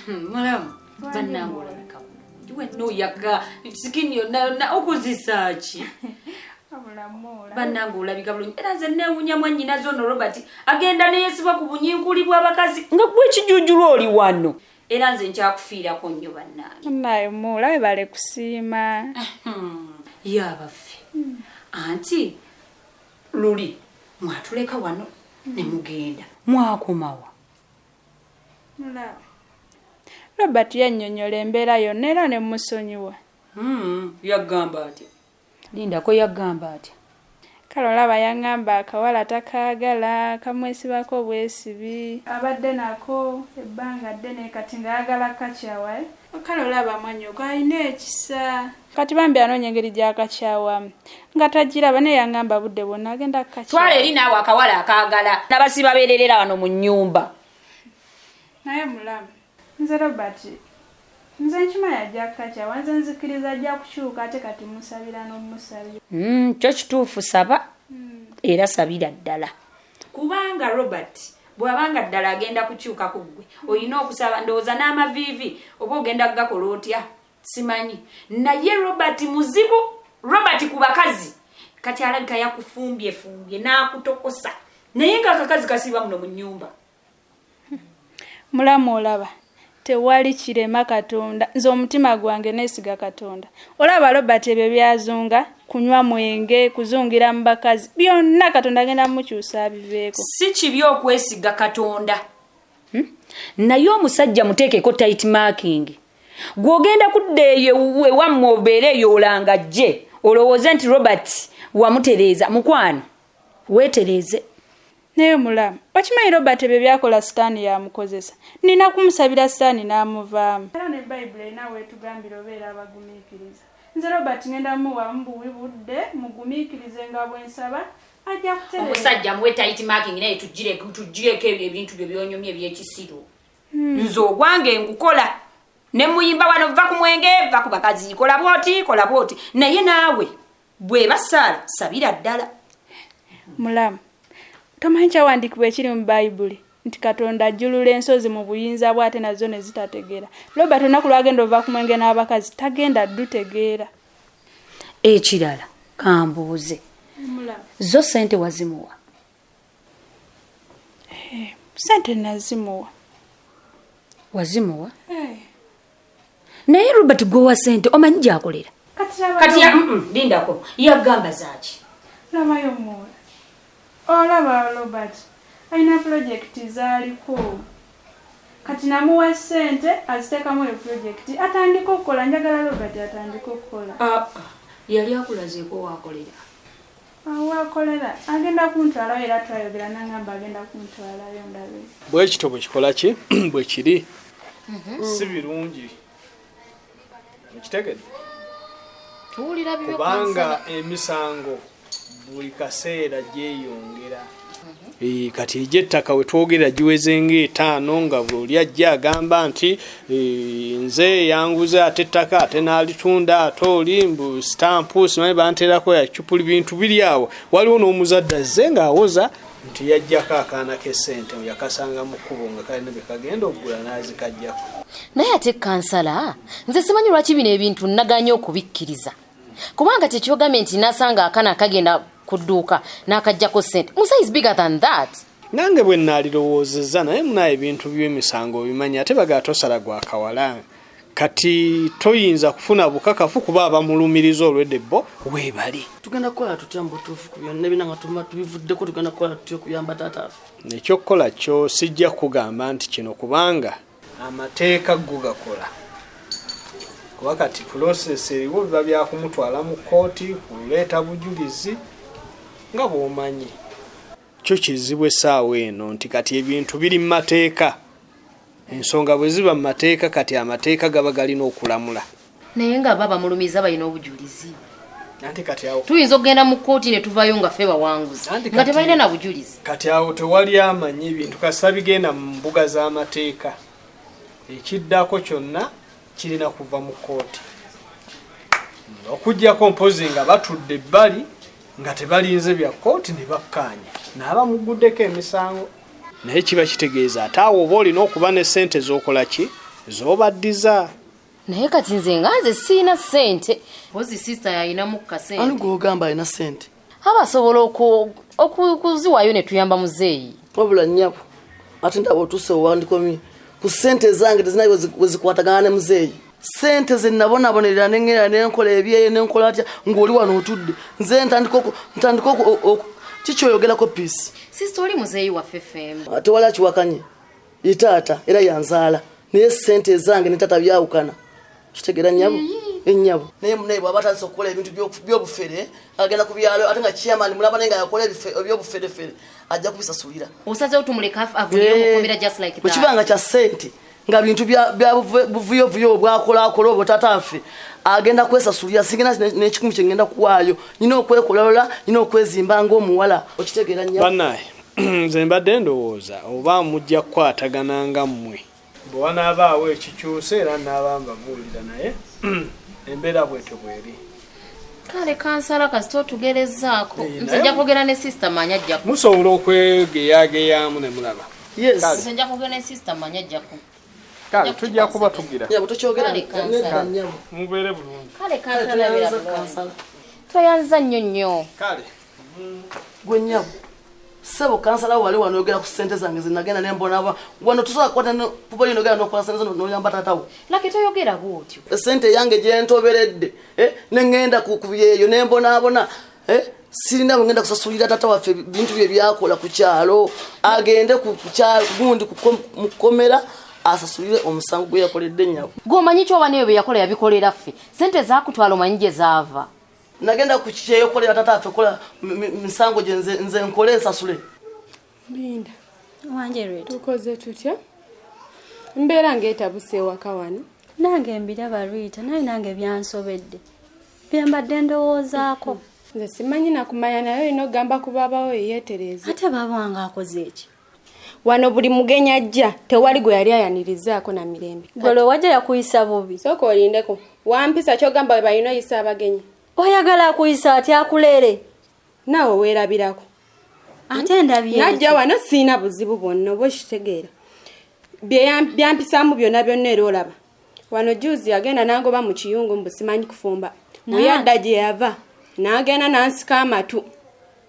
Mulamu banangola juwe no yaga sikini na okuzisachi banangola bikabulu era ze newunya mwanyina zono Robert agenda ne yesiba ku bunyinkulibwa abakazi nga gwe kijujulu oli wano era nze nchakufiira ko nnyo bannange nayo mulabe bale kusiima yabafe anti luli mwatuleka wano ne mugenda mwakomawa mulabe Robert yannyonnyola embeera yonna era ne musonyiwa yagamba ati linda ko yagamba ati kale olaba yangamba akawala takaagala kamwesibako obwesibi abadde nako ebbanga ddene kati ngaagala kakyawa kale olaba amanyoko alina ekisa kati bambi anoonya engeri gyakakyawamu nga tagiraba naye yangamba budde bwonna agenda kukakyawa twala eri naawe akawala akaagala n'abasiba beererera wano mu nnyumba naye mulamu nze Robert nze nkimanya ajja kukakyawa nze nzikiriza ajja kukyuka ate kati musabira n'omusabira kyo kituufu saba era sabira ddala kubanga Robert bw'abanga ddala agenda kukyuka ku ggwe olina okusaba ndowooza n'amaviivi oba ogenda kugakola otya simanyi naye Robert muzibu Robert ku bakazi kati alabika yakufumbye n'akutokosa naye ng'akakazi kasiba muno mu nnyumba mulamu olaba tewali kirema Katonda nze omutima gwange neesiga Katonda olaba Robert ebyo byazunga kunywa mwenge kuzungira mu bakazi byonna Katonda agenda mukyusa biveeko si kibi okwesiga Katonda naye omusajja muteekeko tight marking gw'ogenda kudda eyo ewammwe obeera eyo olanga gye olowooze nti Robert wamutereeza mukwano weetereeze naye mulamu okimanyi Robert ebyo byakola sitaani yamukozesa nina kumusabira sitaani n'amuvaamu era ne Bayibuli erina weetugambira obeera abagumiikiriza nze Robert ngenda muwa mbuwi budde mugumiikirize nga bwensaba ajja kutereeza omusajja muwe tight marking naye tugireko ebintu byo byonyomye ebyekisiro nze ogwange ngukola ne muyimba wano va ku mwenge va ku bakazi kola bwoti naye naawe bwe basaala sabira ddala mulamu tomanyi kyawandiikibwa ekiri mu Bayibuli nti Katonda ajjulula ensozi mu buyinza bw'ate nazo ne zitategeera Robert olunaku lwagenda ova ku mwenge n'abakazi tagenda dutegeera ekirala kambuuze zo sente wazimuwa sente nazimuwa wazimuwa naye Robert gwowa sente omanyi gyakolera kati lindako yagamba zaaki labayo muwa olaba Robert alina projekiti zaaliko kati namuwa sente aziteekamu eyo projekiti atandika okukola njagala Robert atandika okukola yali akulazeeko waakolera awakolera agenda kuntwalayo era twayogera nangamba agenda kuntwalayo ndabe bwe kito bwe kikola ki bwe kiri si birungi ekitegedde kubanga emisango buli kaseera gyeyongera kati egy'ettaka we twogera giweze ng'etaano nga buli ajja agamba nti nze yanguze ate ettaka ate n'alitunda ate oli mbu sitampu simanyi banteerako yacupuli bintu biri awo waliwo n'omuzadde azze ng'awoza nti yajjako akaana k'essente yakasanga mu kkubo nga kalina bye kagenda okugula n'azikajjako naye ate kansala nze simanyi lwaki bino ebintu nnaganya okubikkiriza kubanga tekyogambye nti nasanga akaana kagenda kudduuka n'akajjako ssente musa is bigger than that nange bwe nnaalirowoozezza naye munayo ebintu by'emisango obimanyi ate bagaa tosala gwakawala kati toyinza kufuna bukakafu kuba abamulumiriza olwedde bo weebali tugenda kukola tutya mbutuufu ku byonna ebina nga tubivuddeko tugenda kukola tutya okuyamba taataafe ekyokukola kyo sijja kugamba nti kino kubanga amateeka go gakola kuba kati process eriwo biba byakumutwala mu kkooti kuleeta bujulizi nga bw'omanyi kyo kizibu essaawa eno nti kati ebintu biri mu mateeka ensonga bwe ziba mu mateeka kati amateeka gaba galina okulamula naye nga baba mulumiza balina obujulizi anti kati awo tuyinza okugenda mu kkooti ne tuvayo nga ffe bawanguzi nga tebalina na bujulizi kati awo tewali amanyi ebintu kasita bigenda mu mbuga z'amateeka ekiddako kyonna kirina kuva mu kkooti okuggyako mpozi nga batudde ebbali nga tebalinze bya kkooti ne bakkaanya n'abamuguddeko emisango naye kiba kitegeeza ate awo oba olina okuba ne ssente z'okola ki zobaddiza. naye kati nze nga nze siina ssente ozi sister yayinamu kasente ani gwogamba alina ssente abasobola okuziwayo ne tuyamba muzeeyi wabula nnyabo ate ndaba otuuse owandikomye ku ssente zange tezinayo wezikwatagana ne muzeeyi ssente ze nabonabonerera nengera nenkola ebyeyo nenkola atya ng'oli wano otudde nze ntandika kikyoyogerako piisi sister oli muzeeyi waffe femba ate wali akiwakanye ye taata era yanzaala naye ssente zange ne taata byawukana kitegeera nnyabo ennyabo naye bw'aba atandise okukola ebintu by'obufere agenda ku byalo ate nga chairman mulaba naye nga yakola eby'obuferefere ajja kubisasulira osaze otumuleka avuliyo mukomera just like that bwekibanga kya ssente nga bintu bya buvuyovuyo bwakolakola obwo tataffe agenda kwesasulira singena n'ekikumi kye ngenda kuwaayo nina okwekololola nina okwezimba ng'omuwala okitegeera nnyabo bannaye nze mbadde ndowooza oba mujja kukwatagana nga mmwe bwe wanaabaawo ekikyuse era naabamba muwulira naye embeera bwetyo bweri kale kansala kasita otugerezaako nze nja kwogera ne sister manya ajjako musobola okwegeyageyamu ne mulaba nze nja kwogera ne sister manya ajjako kale tujja kuba tugira mubeere bulungi kale kansala bira bulungi toyanza nnyo nnyo kale gwe nnyabo sebo kansala wali wanoyogera ku ssente zange zinagenda nembona wano tusobola kukwata pupa yinogera nokola ssente zino noyamba taatawo laki toyogera bwotyo essente yange gyentoberedde nengenda ku byeyo nembonaabona sirina bwengenda kusasulira taata waffe bintu bye byakola ku kyalo agende ku kyalo gundi mukomera asasulire omusango gwe yakoledde nnyabo gw'omanyi kyoba neyo bye yakola yabikolera ffe ssente zakutwala omanyi gye zaava nagenda ku kyeyokolera taata waffe kola misango gye nze nkole nsasule Linda wanje lwe tukoze tutya mbeera ng'etabuse ewaka wano nange mbiraba Rita naye nange byansobedde byambadde ndowoozaako nze simanyi nakumanya naye olina okugamba ku baabawo yeetereeza ate baaba wange akoze eki wano buli mugenya ajja tewali gwe yali ayanirizaako na mirembe gwe lwe wajja yakuyisa bubi sooka olindeko wampisa kyogamba we balina oyisa abagenyi oyagala akuyisa ati akuleere naawe weerabirako ate ndabye najja wano siina buzibu bwonna oba okitegeera byampisaamu byonna byonna era olaba wano juzi agenda nangoba mu kiyungu mbu simanyi kufumba muyadda gye yava n'agenda nansika amatu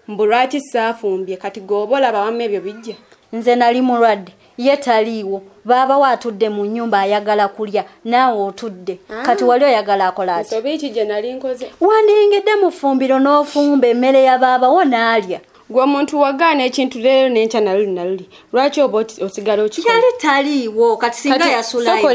mbu lwaki saafumbye kati gooba olaba wamu ebyo bijja nze nali mulwadde ye taliiwo baaba waatudde mu nnyumba ayagala kulya naawe otudde kati wali oyagala akola ati nsobi ki gye nali nkoze wandiyingidde mu ffumbiro n'ofumba emmere ya baabawo n'alya gwe omuntu wagaana ekintu leero n'enkya naluli lwaki oba osigala okikola yali taliiwo kati singa yasulayo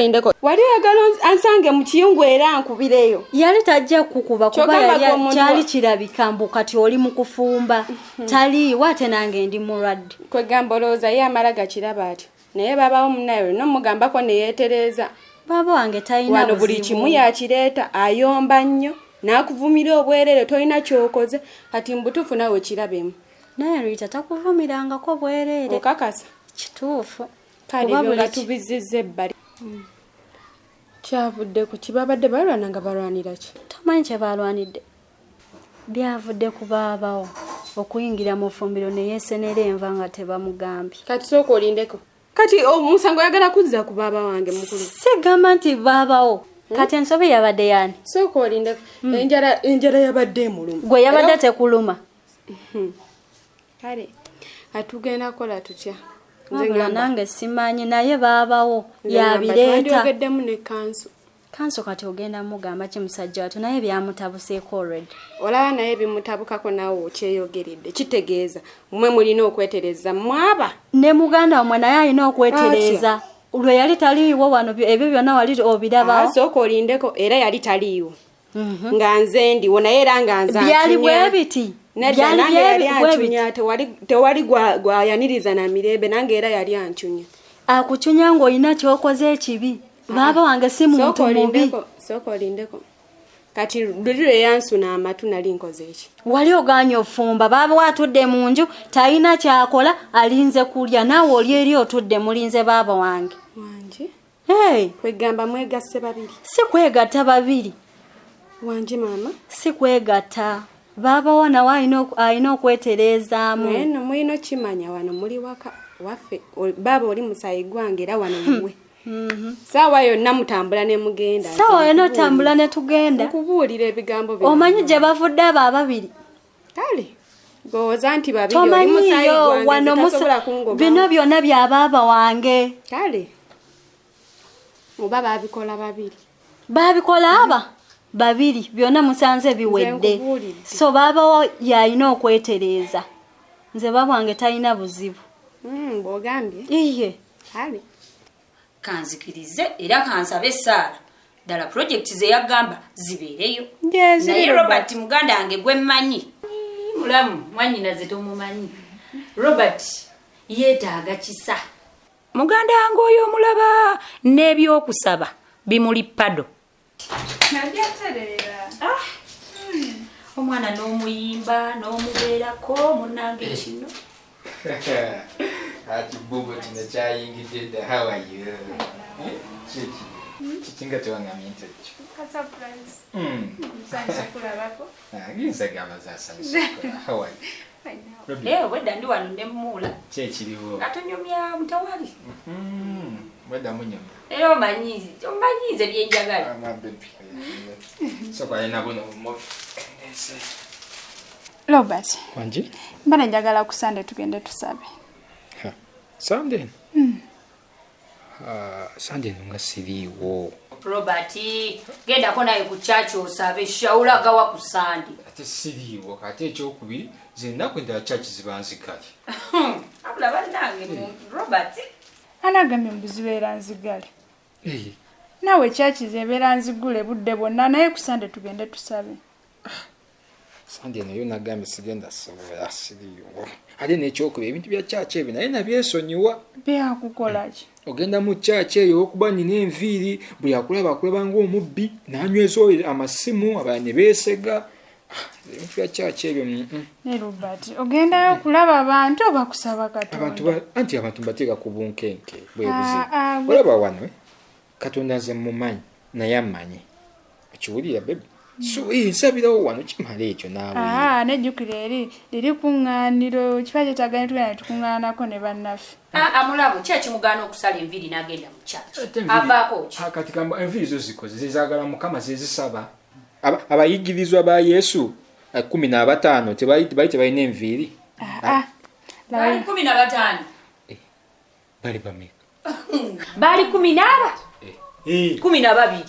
wali oyagala ansange mu kiyungu era nkubireyo yali tajja kukuba kuba kyali kirabika mbu kati oli mu kufumba taliiwo ate nange ndi mulwadde kwegamba olowooza ye amala gakiraba atyo naye babawo munaye olina omugambako neyeetereeza baaba wange talina wano buli kimu yakireeta ayomba nnyo n'akuvumira obwereere tolina kyokoze kati mbutuufu nawe kirabemu naye Rita takuvumirangako bwereere okakasa kituufu kale ebyo nga tubizizza ebbali kyavudde ku kibabadde balwana nga balwanira ki tomanyi kye balwanidde byavudde ku baabawo okuyingira mu ffumbiro ne yeesenera enva nga tebamugambye kati sooka olindeko kati omusango oyagala kuzza ku baaba wange mukulu sigamba nti baabawo kati ensobe yabadde yani sooka olindeko enjala yabadde emuluma gwe yabadde tekuluma kale atugenda kola tutya wabula nange simanyi naye baabawo yabireeta twandiyogeddemu ne kanso kati ogenda mugamba ki musajja wattu naye byamutabuseeko already olaba naye bimutabukako naawe okyeyogeredde kitegeeza mmwe mulina okwetereza mwaba ne muganda wamwe naye alina okwetereza lwe yali taliiwo wano ebyo byonna wali obirabawo sooka olindeko era yali taliiwo nga nze ndiwo naye era nga nze byali bwe biti tewali gwayaniriza na mirembe nange era yali ancunya akucunya ng'olina kyokoze ekibi baaba wange si muntu mubi sooka olindeko kati luliro eyansuna amatu nali nkoze eki wali oganye ofumba baaba watudde mu nju talina kyakola alinze kulya naawe oli eri otudde mulinze baaba wange wanje kwegamba mwegasse babiri si kwegatta babiri wanje maama si kwegatta baabawo nawe alina okweterezaamu eno mulina kimanya wano muli waka waffe baaba oli musayi gwange era wano muwe Sawa yonna mutambula ne mugenda. Sawa yonna tambula ne tugenda. Kubuulira ebigambo bino. Omanyi gye bavudde abo ababiri. Kale. Goza nti babiri oli musayi gwange tasobola kungoba. Bino byonna bya baba wange. Kale. Oba babikola babiri. Babikola aba babiri byonna musanze biwedde. So baba yalina okwetereeza. Nze baba wange talina buzibu. Bw'ogambye. Iye. Kale. Kanzikirize era kansabe Sara. Dala project ze yagamba zibeereyo. Naye Robert muganda wange gwe mmanyi. Mulamu mwanyina ze tomumanyi. Robert yeetaaga kisa. Muganda wange oyo omulaba n'ebyokusaba bimuli pado. Omwana n'omuyimba n'omubeerako munnange kino. Ati bubu tunachayingidde dda. How are you? Kikinga tewangamye ntekyo. Ginzagamba zasansuka. How are you? Wedda ndi wano ne muula. Ki ekiriwo? Atonyomya mutawali. Wedda munyomya. Era omanyize byenjagala. Soka alina buno Robert. Wanji? Mbana njagala ku Sunday tugende tusabe. Sunday? Sunday nga siriiwo. Robert, gendako naye ku church osabe shawulagawa ku Sunday. ate siriiwo kati ekyokubiri zennaku endala church ziba nzigale. Abula bannange Robert. Anagamye mbuzibeera nzigale. Nawe church zebeera nzigule budde bwonna naye ku Sunday tugende tusabe. Sunday nayo nagambye sigenda sobola siriiwo. Ate n'ekyokubiri ebintu bya church ebyo naye nabyesonyiwa. Byakukola ki? Ogenda mu church eyo okuba nina enviiri buli akulaba ng'omubbi n'anyweza amasimu abalala ne beesega. Ebintu bya church ebyo. Ne Robert ogendayo okulaba abantu oba kusaba Katonda? Abantu mbateeka ku bunkenke bwebuzibu. Olaba wano Katonda nze mumanyi naye amanyi. Okiwulira bebe? So nsabirawo wano kimala ekyo naawe. Nejjukira liri kuŋŋaaniro kiba kyetaganye tugenda tukuŋŋaanako ne bannaffe. Amulabu ki ekimugaana okusala enviiri n'agenda mu church? Avaako ki? Kati kamba enviiri zo zikoze zezaagala Mukama zezisaba. Abayigirizwa ba Yesu 15 tebalina enviiri. Bali 15. Bali bameka? Bali 14? 12.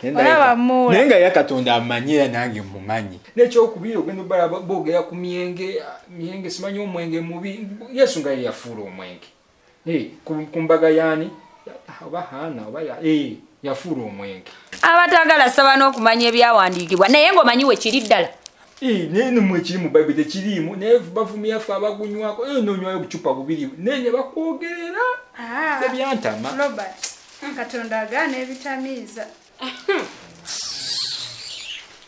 Olaba naye nga Katonda amanyira nange mumanyi. N'ekyokubiri ogenda obalaba boogera ku myenge simanyi omwenge mubi. Yesu nga yafuula omwenge. Ku mbaga yaani oba Hana oba yafuula omwenge. Abatagala saba n'okumanya ebyawandiikibwa naye ng'omanyi we kiri ddala. Naye nomwe kiri mu Bayibuli tekiriimu naye bavumya ffe abagunywako n'onywayo bucupa bubiri naye ne bakwogerera. Ebyantama. Robert, Katonda agaana ebitamiiza.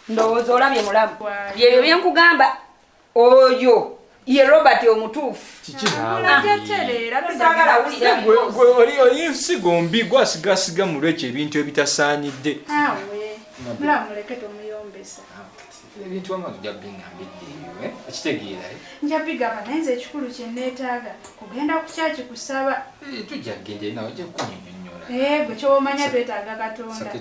Ndowooza olabye mulamu. Byebyo bye nkugamba. Oyo ye Robert omutuufu. Oli nsigombi gwasiga mu lwekyo ebintu ebitasaanidde. Mulamu leke tomuyombesa. Ebintu wama tujja bingambidde ekitegeera. Nja bigaba naye nze ekikulu kye neetaaga kugenda ku kyaki kusaba. Tujja kugenda nawe ojja kunnyonnyola. Gwe ky'omanya twetaaga Katonda.